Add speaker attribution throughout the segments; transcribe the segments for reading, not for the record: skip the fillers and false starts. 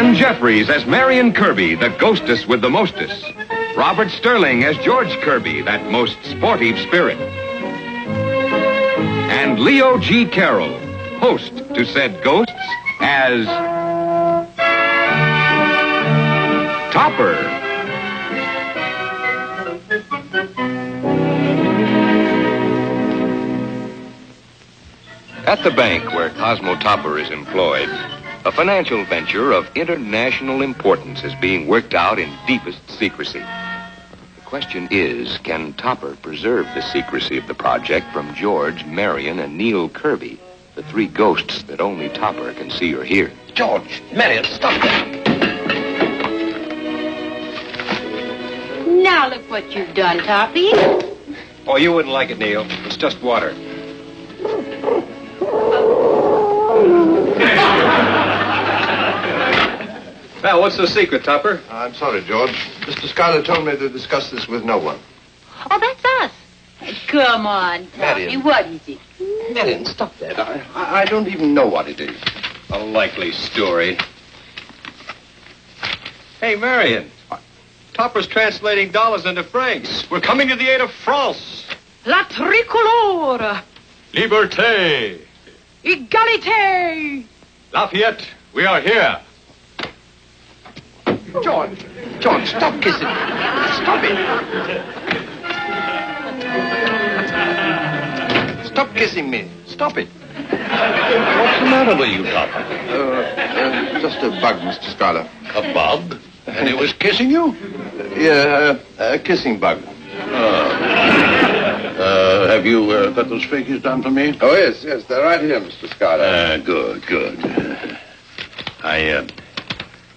Speaker 1: Joan Jeffries as Marion Kirby, the ghostess with the mostest. Robert Sterling as George Kirby, that most sportive spirit. And Leo G. Carroll, host to said ghosts, as Topper. At the bank where Cosmo Topper is employed, a financial venture of international importance is being worked out in deepest secrecy. The question is, can Topper preserve the secrecy of the project from George, Marion, and Neil Kirby, the three ghosts that only Topper can see or hear?
Speaker 2: George, Marion, stop that.
Speaker 3: Now look what you've done, Toppy.
Speaker 2: Oh, you wouldn't like it, Neil. It's just water. Well, what's the secret, Topper?
Speaker 4: I'm sorry, George. Mr. Schuyler told me to discuss this with no one.
Speaker 3: Oh, that's us. Come on, Toppy.
Speaker 4: Marion.
Speaker 3: What is it?
Speaker 4: Marion, stop that. I don't even know what it is.
Speaker 2: A likely story. Hey, Marion. Topper's translating dollars into francs. We're coming to the aid of France.
Speaker 3: La tricolore.
Speaker 2: Liberté.
Speaker 3: Égalité.
Speaker 2: Lafayette, we are here.
Speaker 4: George, stop kissing me. Stop it. Stop kissing me. Stop it.
Speaker 5: What's the matter with you, Topper?
Speaker 4: Just a bug, Mr. Schuyler.
Speaker 5: A bug? And it was kissing you?
Speaker 4: Yeah, a kissing bug.
Speaker 5: Have you got those figures done for me?
Speaker 4: Oh, yes, they're right here, Mr. Schuyler.
Speaker 5: Good.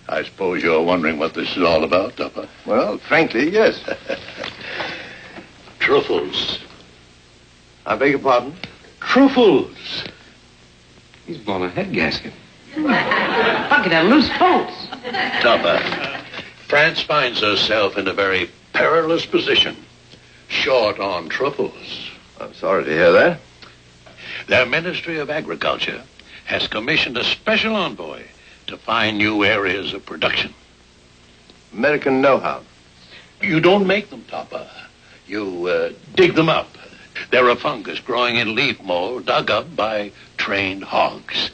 Speaker 5: I suppose you're wondering what this is all about, Topper.
Speaker 4: Well, frankly, yes.
Speaker 5: Truffles.
Speaker 4: I beg your pardon?
Speaker 5: Truffles.
Speaker 2: He's blown a head gasket.
Speaker 3: Look at that loose bolts.
Speaker 5: Topper, France finds herself in a very perilous position. Short on truffles.
Speaker 4: I'm sorry to hear that.
Speaker 5: Their Ministry of Agriculture has commissioned a special envoy to find new areas of production.
Speaker 4: American know-how.
Speaker 5: You don't make them, Topper. You dig them up. They're a fungus growing in leaf mold dug up by trained hogs.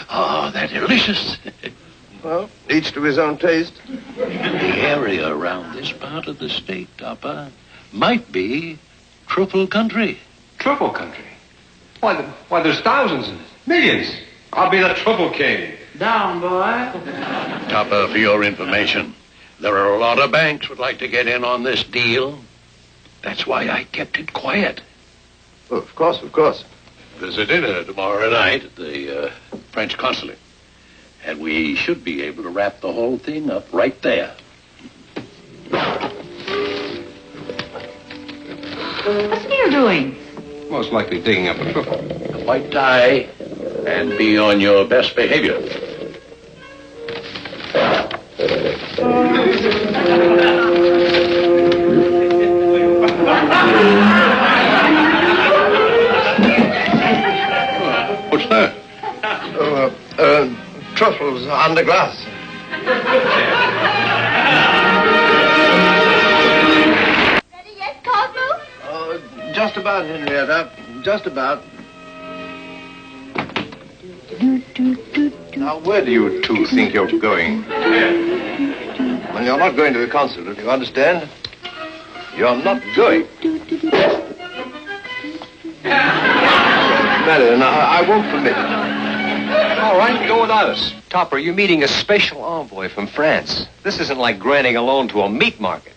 Speaker 5: Oh, they're delicious.
Speaker 4: Well, each to his own taste.
Speaker 5: The area around this part of the state, Topper, might be truffle country.
Speaker 2: Truffle country? Why, there's thousands in it. Millions. I'll be the truffle king.
Speaker 3: Down, boy.
Speaker 5: Topper, for your information, there are a lot of banks would like to get in on this deal. That's why I kept it quiet.
Speaker 4: Oh, of course.
Speaker 5: There's a dinner tomorrow night at the French consulate. And we should be able to wrap the whole thing up right there.
Speaker 3: What's Neil doing?
Speaker 2: Most likely digging up a truffle.
Speaker 5: A white tie and be on your best behavior. What's that?
Speaker 4: Truffles under glass.
Speaker 3: Ready yet, Cosmo?
Speaker 4: Just about, Henrietta. Just about. Now, where do you two think you're going? Well, you're not going to the consulate, you understand? You're not going. Marion, I won't permit it.
Speaker 2: All right, go without us. Topper, you're meeting a special envoy from France. This isn't like granting a loan to a meat market.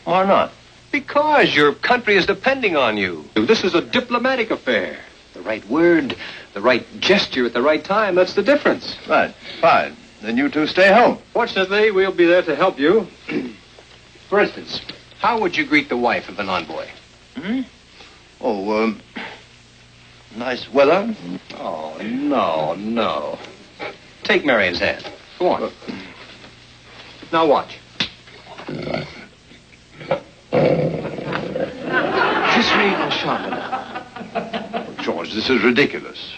Speaker 4: Why not?
Speaker 2: Because your country is depending on you. This is a diplomatic affair. The right word, the right gesture at the right time, that's the difference.
Speaker 4: Right, fine. Then you two stay home.
Speaker 2: Fortunately, we'll be there to help you. For instance, how would you greet the wife of an envoy?
Speaker 4: Oh, nice weather.
Speaker 2: Oh, no. Take Marion's hand. Go on. Now watch. Just read and sharpen it.
Speaker 4: George, this is ridiculous.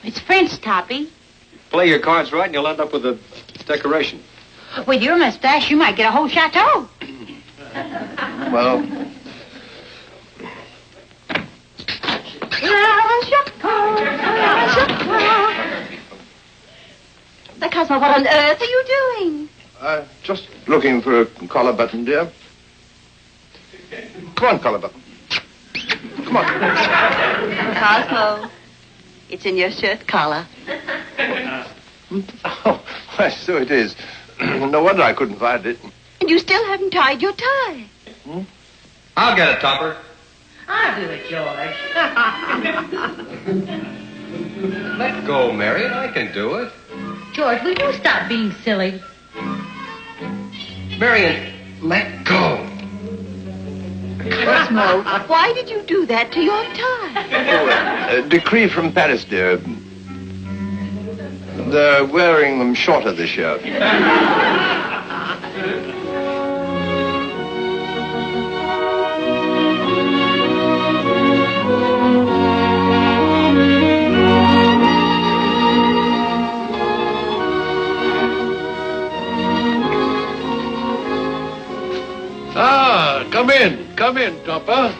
Speaker 3: It's French, Toppy.
Speaker 2: Play your cards right and you'll end up with a Decoration.
Speaker 3: With your mustache, you might get a whole chateau.
Speaker 4: Well,
Speaker 3: Cosmo, what on earth are you doing?
Speaker 4: just looking for a collar button, dear. Come on, collar button. Come on.
Speaker 3: Cosmo, it's in your shirt collar.
Speaker 4: Oh, why, so it is. No wonder I couldn't find it.
Speaker 3: And you still haven't tied your tie.
Speaker 2: I'll get it, Topper.
Speaker 3: I'll do it, George.
Speaker 2: Let go, Marion. I can do it.
Speaker 3: George, will you stop being silly?
Speaker 2: Marion, let go.
Speaker 3: Cosmo, why did you do that to your tie?
Speaker 4: A decree from Paris, dear. They're wearing them shorter this year.
Speaker 5: Come in, Topper.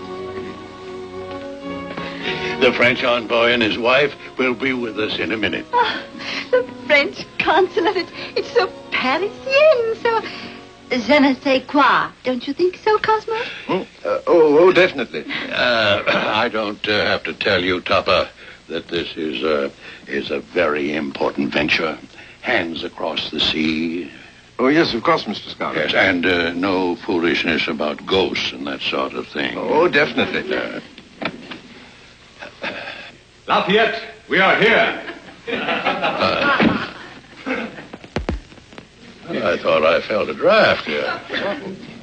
Speaker 5: The French envoy and his wife will be with us in a minute.
Speaker 3: Oh, the French consulate. It's so Parisian, so je ne sais quoi. Don't you think so, Cosmo?
Speaker 4: Oh, definitely.
Speaker 5: I don't have to tell you, Topper, that this is a very important venture. Hands across the sea.
Speaker 4: Oh, yes, of course, Mr. Scarlett.
Speaker 5: Yes, and no foolishness about ghosts and that sort of thing.
Speaker 4: Oh, definitely.
Speaker 2: Lafayette, we are here.
Speaker 5: I thought I felt a draft here.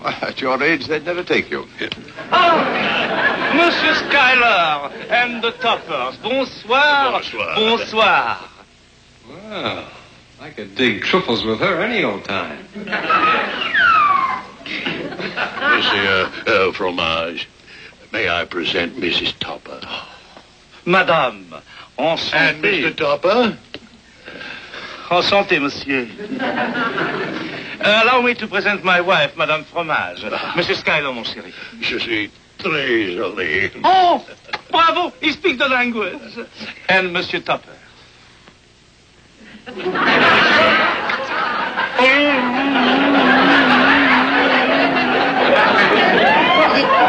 Speaker 4: At your age, they'd never take you.
Speaker 6: Monsieur Schuyler and the Toppers. Bonsoir.
Speaker 5: Bonsoir.
Speaker 6: Bonsoir.
Speaker 2: Well, I could dig truffles with her any old time.
Speaker 5: Monsieur Fromage, may I present Mrs. Topper?
Speaker 6: Madame,
Speaker 5: And
Speaker 6: enchanté.
Speaker 5: Mr. Topper?
Speaker 6: Enchanté, monsieur. Allow me to present my wife, Madame Fromage. Monsieur Schuyler, mon chéri.
Speaker 5: Je suis très jolie.
Speaker 6: Oh, bravo, he speaks the language. And Monsieur Topper.
Speaker 3: Did it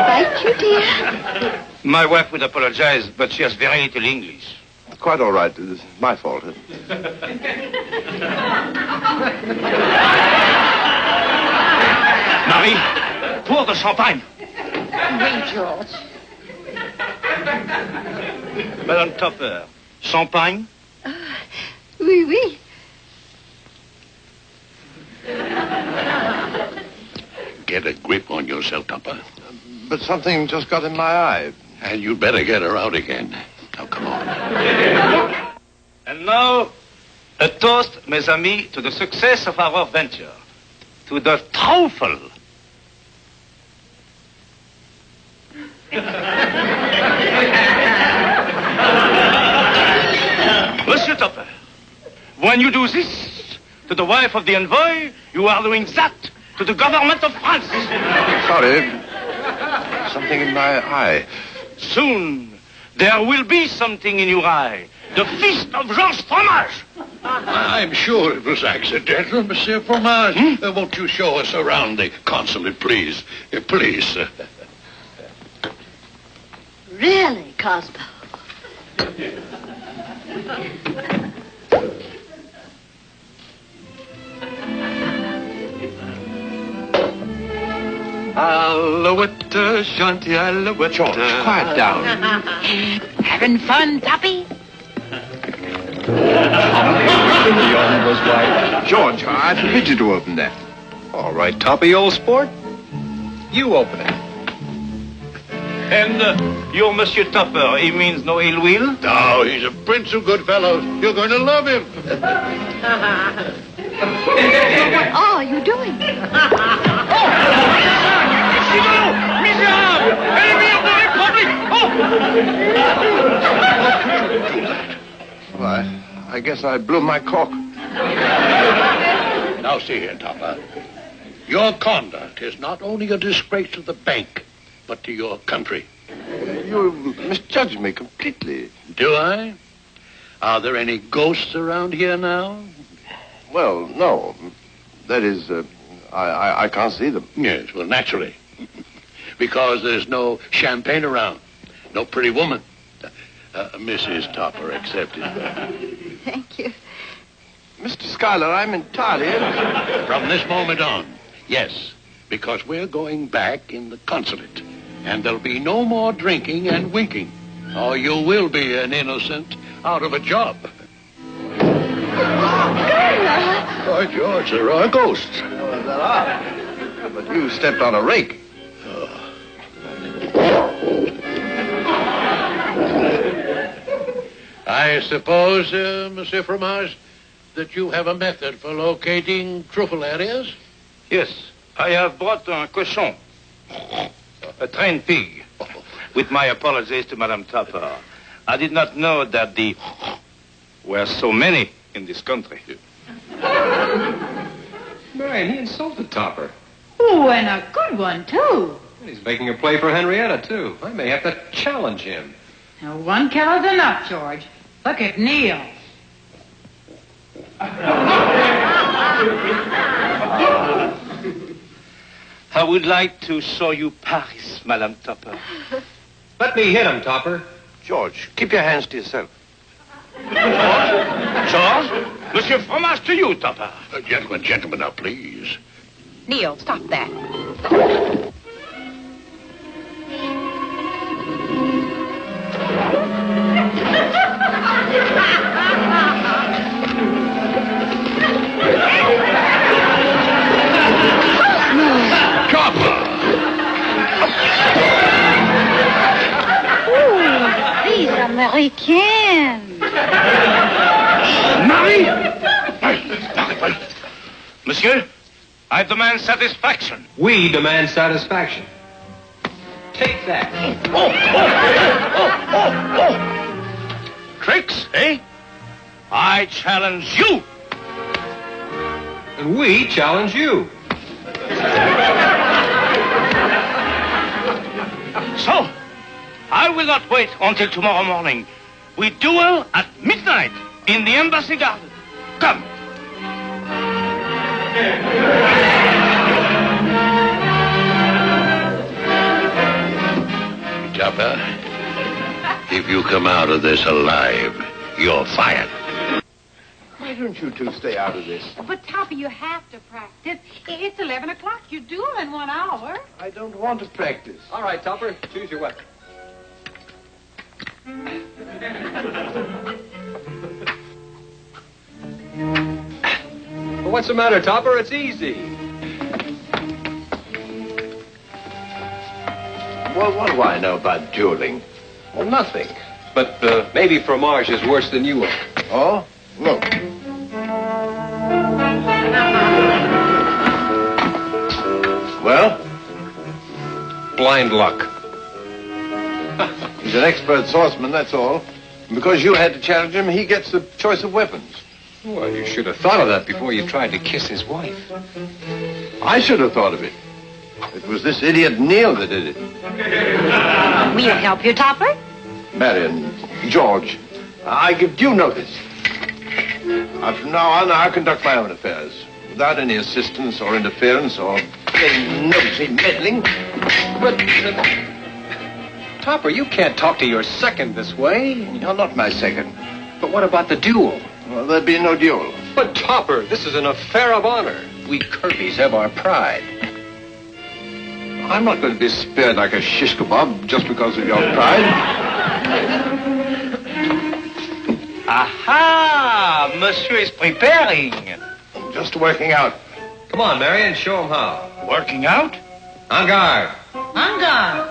Speaker 3: bite you, dear?
Speaker 6: My wife would apologize, but she has very little English.
Speaker 4: Quite all right. It's my fault.
Speaker 6: Marie, pour the champagne.
Speaker 3: Oui, George.
Speaker 6: Madame Topper, champagne?
Speaker 3: Oui, oui.
Speaker 5: Get a grip on yourself, Topper.
Speaker 4: But something just got in my eye.
Speaker 5: And you'd better get her out again. Now, come on.
Speaker 6: And now, a toast, mes amis, to the success of our venture. To the truffle. Monsieur Topper, when you do this to the wife of the envoy, you are doing that to the government of France.
Speaker 4: Sorry. Something in my eye.
Speaker 6: Soon, there will be something in your eye. The feast of Georges Fromage.
Speaker 5: I'm sure it was accidental, Monsieur Fromage. Won't you show us around the consulate, please? Please.
Speaker 3: Really, Cosmo?
Speaker 2: Alouette, chanty alouette.
Speaker 4: George, quiet down.
Speaker 3: Having fun, Toppy?
Speaker 2: Leon was right.
Speaker 4: George, I forbid you to open that.
Speaker 2: All right, Toppy, old sport. You open it.
Speaker 6: And your Monsieur Topper, he means no ill will?
Speaker 5: No, he's a prince of good fellows. You're going to love him.
Speaker 3: What are you doing?
Speaker 4: Why, I guess I blew my cork.
Speaker 5: Now, see here, Topper. Your conduct is not only a disgrace to the bank, but to your country.
Speaker 4: You misjudge me completely.
Speaker 5: Do I? Are there any ghosts around here now?
Speaker 4: Well, no. That is, I can't see them.
Speaker 5: Yes, well, naturally. Because there's no champagne around. No pretty woman. Mrs. Topper accepted.
Speaker 3: Thank you.
Speaker 4: Mr. Schuyler, I'm entirely...
Speaker 5: From this moment on, yes. Because we're going back in the consulate. And there'll be no more drinking and winking. Or you will be an innocent out of a job.
Speaker 4: By George, there are ghosts. Well, there are. But you stepped on a rake.
Speaker 5: I suppose, Monsieur Fromage, that you have a method for locating truffle areas?
Speaker 6: Yes, I have brought a cochon, a trained pig. With my apologies to Madame Topper, I did not know that the were so many in this country.
Speaker 2: Marion, he insulted Topper.
Speaker 7: Ooh, and a good one, too.
Speaker 2: He's making a play for Henrietta, too. I may have to challenge him.
Speaker 7: Now, one kill's enough, George. Look at Neil.
Speaker 6: I would like to show you Paris, Madame Topper.
Speaker 2: Let me hit him, Topper.
Speaker 4: George, keep your hands to yourself.
Speaker 6: George, Monsieur Fromage to you, Topper.
Speaker 5: Gentlemen, now, please.
Speaker 8: Neil, stop that.
Speaker 3: These Americans.
Speaker 6: Marie! Monsieur, I demand satisfaction.
Speaker 2: We demand satisfaction. Take that.
Speaker 6: Tricks, eh? I challenge you.
Speaker 2: And we challenge you.
Speaker 6: So, I will not wait until tomorrow morning. We duel at midnight in the embassy garden. Come.
Speaker 5: Topper, if you come out of this alive, you're fired.
Speaker 4: Why don't you two stay out of this?
Speaker 7: But, Topper, you have to practice. It's 11 o'clock. You duel in 1 hour.
Speaker 4: I don't want to practice.
Speaker 2: All right, Topper, choose your weapon. Well, what's the matter, Topper? It's easy.
Speaker 4: Well, what do I know about dueling?
Speaker 2: Well, nothing. But maybe Fromage is worse than you are.
Speaker 4: Oh? Look. Well?
Speaker 2: Blind luck.
Speaker 4: He's an expert swordsman, that's all. And because you had to challenge him, he gets the choice of weapons.
Speaker 2: Well, you should have thought of that before you tried to kiss his wife.
Speaker 4: I should have thought of it. It was this idiot Neil that did it.
Speaker 8: We'll help you, Topper.
Speaker 4: Marion, George, I give due notice. From now on, I'll conduct my own affairs without any assistance or interference or any nosy meddling.
Speaker 2: But, Topper, you can't talk to your second this way.
Speaker 4: You're not my second.
Speaker 2: But what about the duel?
Speaker 4: Well, there'd be no duel.
Speaker 2: But, Topper, this is an affair of honor. We Kirbys have our pride.
Speaker 4: I'm not going to be spared like a shish kebab just because of your pride.
Speaker 6: Aha! Monsieur is preparing.
Speaker 4: I'm just working out.
Speaker 2: Come on, Marion, show him how.
Speaker 6: Working out?
Speaker 2: En garde.
Speaker 7: En garde.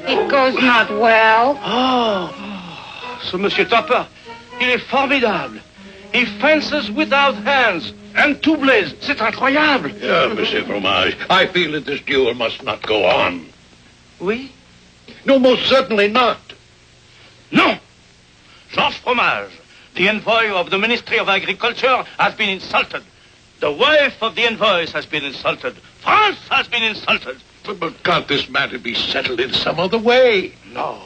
Speaker 8: It goes
Speaker 7: Neil's not well.
Speaker 6: Oh, so Monsieur Topper, il est formidable. He fences without hands and two blades. C'est incroyable.
Speaker 5: Yeah, Monsieur Fromage, I feel that this duel must not go on.
Speaker 6: Oui?
Speaker 5: No, most certainly not.
Speaker 6: Non! Georges Fromage, the envoy of the Ministry of Agriculture, has been insulted. The wife of the envoy has been insulted. France has been insulted.
Speaker 5: But can't this matter be settled in some other way?
Speaker 6: No.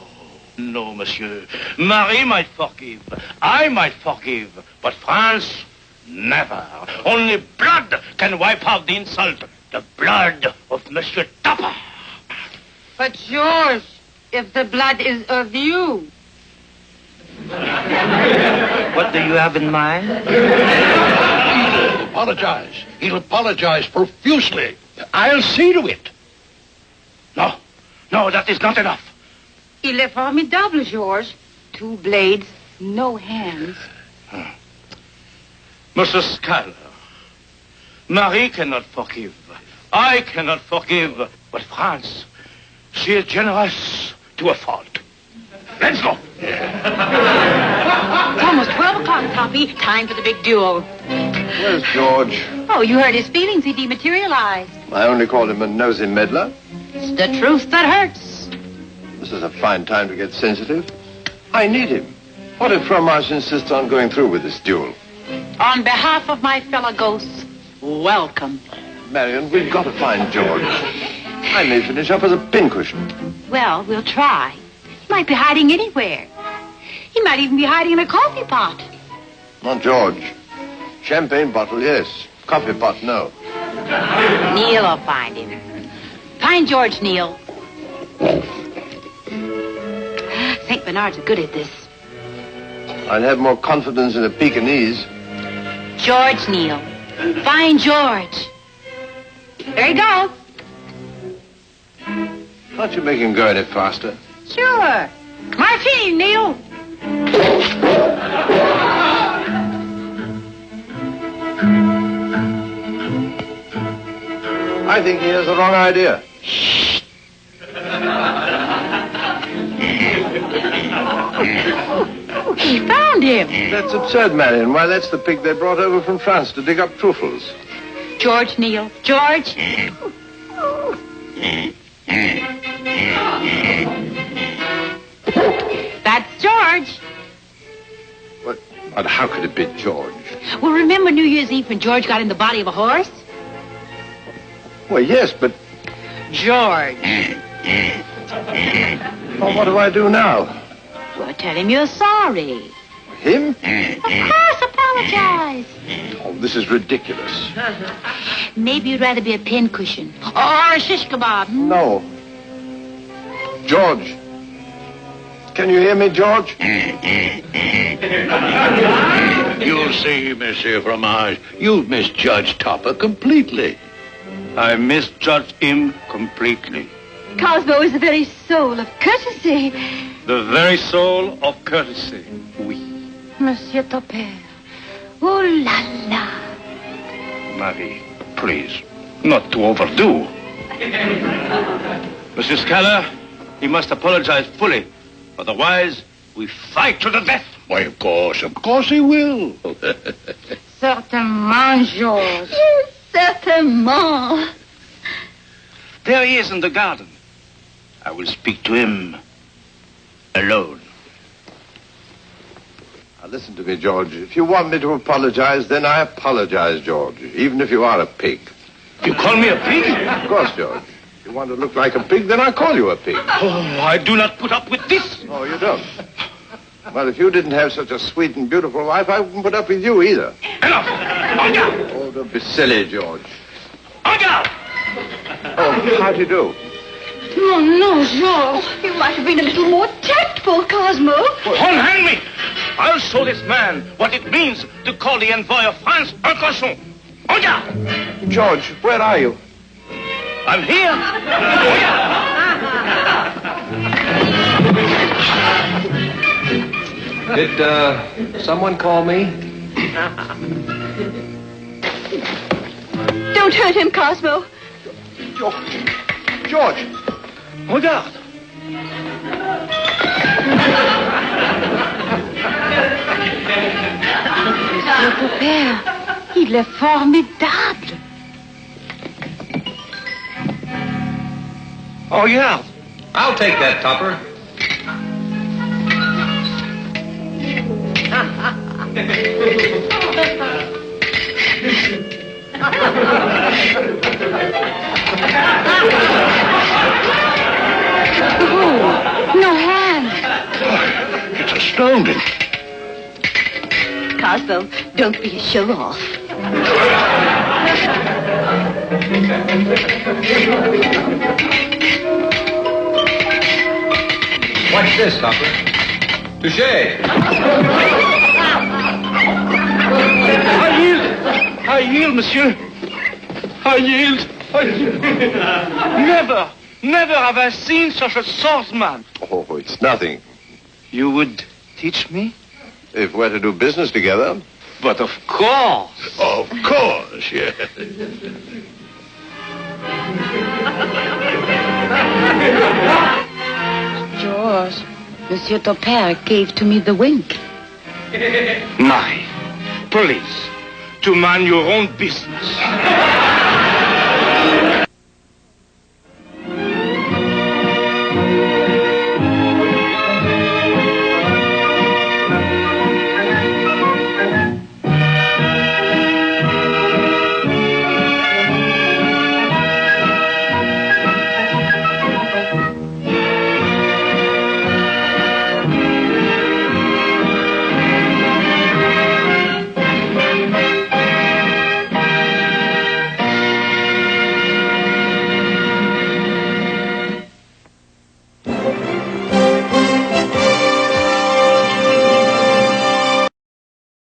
Speaker 6: No, monsieur. Marie might forgive. I might forgive. But France, never. Only blood can wipe out the insult. The blood of Monsieur Topper.
Speaker 7: But George, if the blood is of you.
Speaker 6: What do you have in mind?
Speaker 5: He'll apologize. He'll apologize profusely. I'll see to it.
Speaker 6: No. No, that is not enough.
Speaker 7: Il est formidable, George. Two blades, no hands.
Speaker 6: Monsieur Scaler, Marie cannot forgive. I cannot forgive. But France, she is generous to a fault. Let's go.
Speaker 8: It's almost 12 o'clock, Toppy. Time for the big duel.
Speaker 4: Where's George?
Speaker 8: Oh, you hurt his feelings. He dematerialized.
Speaker 4: I only called him a nosy meddler.
Speaker 8: It's the truth that hurts.
Speaker 4: This is a fine time to get sensitive. I need him. What if Fromage insists on going through with this duel?
Speaker 8: On behalf of my fellow ghosts, welcome.
Speaker 4: Marion, we've got to find George. I may finish up as a pincushion.
Speaker 8: Well, we'll try. He might be hiding anywhere. He might even be hiding in a coffee pot.
Speaker 4: Not George. Champagne bottle, yes. Coffee pot, no.
Speaker 8: Neil will find him. Find George, Neil. St. Bernards are good at this.
Speaker 4: I'd have more confidence in a Pekingese.
Speaker 8: George, Neil. Find George. There you go.
Speaker 4: Can't you make him go any faster?
Speaker 8: Sure. Martini, Neil.
Speaker 4: I think he has the wrong idea.
Speaker 8: He found him.
Speaker 4: That's absurd, Marion. Why, that's the pig they brought over from France to dig up truffles.
Speaker 8: George, Neil. George. That's George.
Speaker 4: But how could it be George?
Speaker 8: Well, remember New Year's Eve when George got in the body of a horse?
Speaker 4: Well, yes, but...
Speaker 8: George.
Speaker 4: Well, what do I do now?
Speaker 8: Well, tell him you're sorry.
Speaker 4: Him?
Speaker 8: Of course, apologize.
Speaker 4: Oh, this is ridiculous.
Speaker 8: Maybe you'd rather be a pincushion or a shish kebab.
Speaker 4: No. George. Can you hear me, George?
Speaker 5: You'll see, Monsieur Fromage. You've misjudged Topper completely.
Speaker 6: I misjudged him completely.
Speaker 3: Cosmo is the very soul of courtesy.
Speaker 6: The very soul of courtesy. Oui.
Speaker 3: Monsieur Topper. Oh la la.
Speaker 6: Marie, please, not to overdo. Monsieur Scaler, he must apologize fully. Otherwise, we fight to the death.
Speaker 5: Why, of course he will.
Speaker 7: Certainement, George.
Speaker 3: Certainement.
Speaker 6: There he is in the garden. I will speak to him alone.
Speaker 4: Now, listen to me, George. If you want me to apologize, then I apologize, George. Even if you are a pig.
Speaker 6: You call me a pig?
Speaker 4: Of course, George. If you want to look like a pig, then I call you a pig.
Speaker 6: Oh, I do not put up with this.
Speaker 4: Oh, you don't? Well, if you didn't have such a sweet and beautiful wife, I wouldn't put up with you either.
Speaker 6: Enough! En garde!
Speaker 4: Oh, don't be silly, George.
Speaker 6: En garde!
Speaker 4: Oh, how do you do?
Speaker 3: Oh, no, Georges. You might have been a little more tactful, Cosmo.
Speaker 6: Unhand me! I'll show this man what it means to call the envoy of France un cochon. En garde!
Speaker 4: George, where are you?
Speaker 6: I'm here.
Speaker 2: Did someone call me?
Speaker 3: Don't hurt him, Cosmo.
Speaker 4: George.
Speaker 6: Regarde.
Speaker 8: Monsieur Topper, il est formidable.
Speaker 2: Oh, yeah. I'll take that, Topper.
Speaker 8: No hand.
Speaker 5: It's astounding.
Speaker 3: Cosmo, don't be a show-off.
Speaker 2: Watch this, Topper. Touché.
Speaker 6: I yield, monsieur. I yield. Never have I seen such a swordsman.
Speaker 4: Oh, it's nothing.
Speaker 6: You would teach me?
Speaker 4: If we're to do business together.
Speaker 6: But of course.
Speaker 5: Of course, yes.
Speaker 8: George, Monsieur Topper gave to me the wink.
Speaker 6: My, please, to mind your own business.